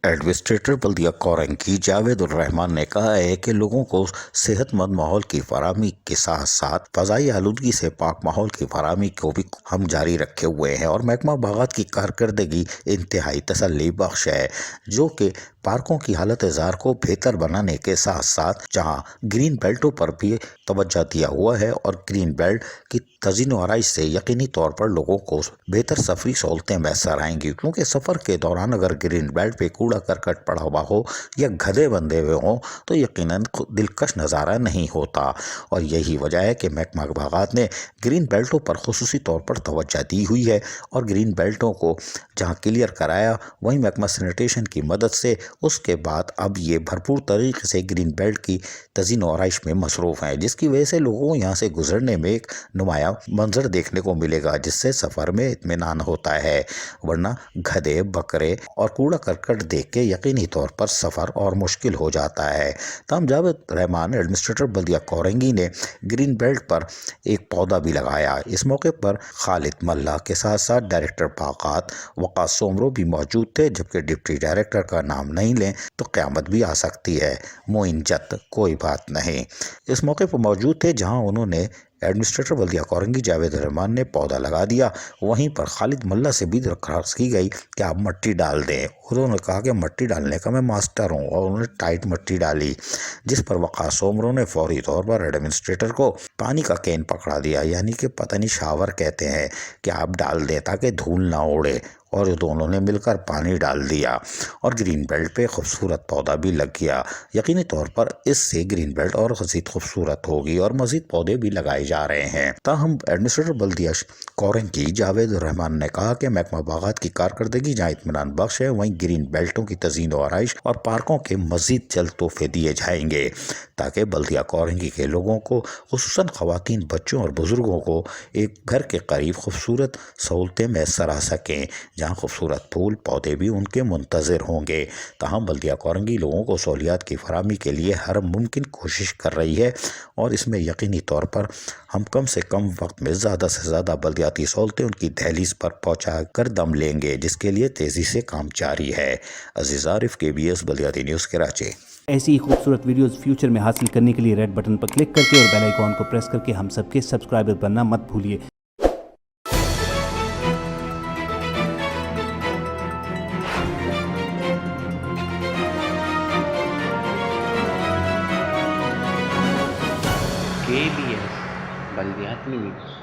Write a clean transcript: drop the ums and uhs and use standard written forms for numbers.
Administrator بلدیہ کورنگی جاوید الرحمان نے کہا ہے کہ لوگوں کو صحت مند ماحول کی فراہمی کے ساتھ ساتھ فضائی آلودگی سے پاک ماحول کی فراہمی کو بھی ہم جاری رکھے ہوئے ہیں اور محکمہ باغات کی کارکردگی انتہائی تسلی بخش ہے، جو کہ پارکوں کی حالت زار کو بہتر بنانے کے ساتھ ساتھ جہاں گرین بیلٹوں پر بھی توجہ دیا ہوا ہے اور گرین بیلٹ کی تزئین و آرائش سے یقینی طور پر لوگوں کو بہتر سفری سہولتیں میسر آئیں گی، کیونکہ سفر کے دوران اگر گرین بیلٹ پہ کوڑا کرکٹ پڑا ہوا ہو یا گدھے بندھے ہوئے ہوں تو یقیناً دلکش نظارہ نہیں ہوتا، اور یہی وجہ ہے کہ محکمہ باغات نے گرین بیلٹوں پر خصوصی طور پر توجہ دی ہوئی ہے اور گرین بیلٹوں کو جہاں کلیئر کرایا وہیں محکمہ سینیٹیشن کی مدد سے اس کے بعد اب یہ بھرپور طریقے سے گرین بیلٹ کی تزئین و آرائش میں مصروف ہیں، جس کی وجہ سے لوگوں کو یہاں سے گزرنے میں ایک نمایاں منظر دیکھنے کو ملے گا، جس سے سفر میں اطمینان ہوتا ہے، ورنہ گدھے بکرے اور کوڑا کرکٹ دیکھ کے یقینی طور پر سفر اور مشکل ہو جاتا ہے۔ تاہم جاوید رحمان ایڈمنسٹریٹر بلدیہ کورنگی نے گرین بیلٹ پر ایک پودا بھی لگایا۔ اس موقع پر خالد ملہ کے ساتھ ساتھ ڈائریکٹر باغات وقاص سومرو بھی موجود تھے، جبکہ ڈپٹی ڈائریکٹر کا نام نہیں لیں تو قیامت بھی آ سکتی ہے، معین جت کوئی بات نہیں اس موقع پر موجود تھے، جہاں انہوں نے ایڈمنسٹریٹر بلدیہ کورنگی جاوید الرحمان نے پودا لگا دیا۔ وہیں پر خالد ملہ سے بھی درخواست کی گئی کہ آپ مٹی ڈال دیں، انہوں نے کہا کہ مٹی ڈالنے کا میں ماسٹر ہوں، اور انہوں نے ٹائٹ مٹی ڈالی، جس پر وقاص سومرو نے فوری طور پر ایڈمنسٹریٹر کو پانی کا کین پکڑا دیا، یعنی کہ پتہ نہیں شاور کہتے ہیں، کہ آپ ڈال دیں تاکہ دھول نہ اڑے، اور دونوں نے مل کر پانی ڈال دیا اور گرین بیلٹ پہ خوبصورت پودا بھی لگ گیا۔ یقینی طور پر اس سے گرین بیلٹ اور مزید خوبصورت ہوگی اور مزید پودے بھی لگائے جا رہے ہیں۔ تاہم ایڈمنسٹریٹر بلدیہ کورنگی جاوید الرحمان نے کہا کہ محکمہ باغات کی کارکردگی جہاں اطمینان بخش ہے، وہیں گرین بیلٹوں کی تزئین و آرائش اور پارکوں کے مزید جلد تحفے دیے جائیں گے، تاکہ بلدیہ کورنگی کے لوگوں کو، خصوصاً خواتین، بچوں اور بزرگوں کو ایک گھر کے قریب خوبصورت سہولتیں میسر آ سکیں، جہاں خوبصورت پھول پودے بھی ان کے منتظر ہوں گے۔ تاہم بلدیہ کورنگی لوگوں کو سہولیات کی فراہمی کے لیے ہر ممکن کوشش کر رہی ہے، اور اس میں یقینی طور پر ہم کم سے کم وقت میں زیادہ سے زیادہ بلدیاتی سہولتیں ان کی دہلیز پر پہنچا کر دم لیں گے، جس کے لیے تیزی سے کام جاری ہے۔ عزیز عارف، KBS بلدیاتی نیوز، کراچی۔ ایسی ہی خوبصورت ویڈیوز فیوچر میں حاصل کرنے کے لیے ریڈ بٹن پر کلک کر کے اور بیل آئیکن کو پریس کر کے ہم سب کے سبسکرائبر بننا مت بھولیے۔ KBS بلدیاتی نیوز۔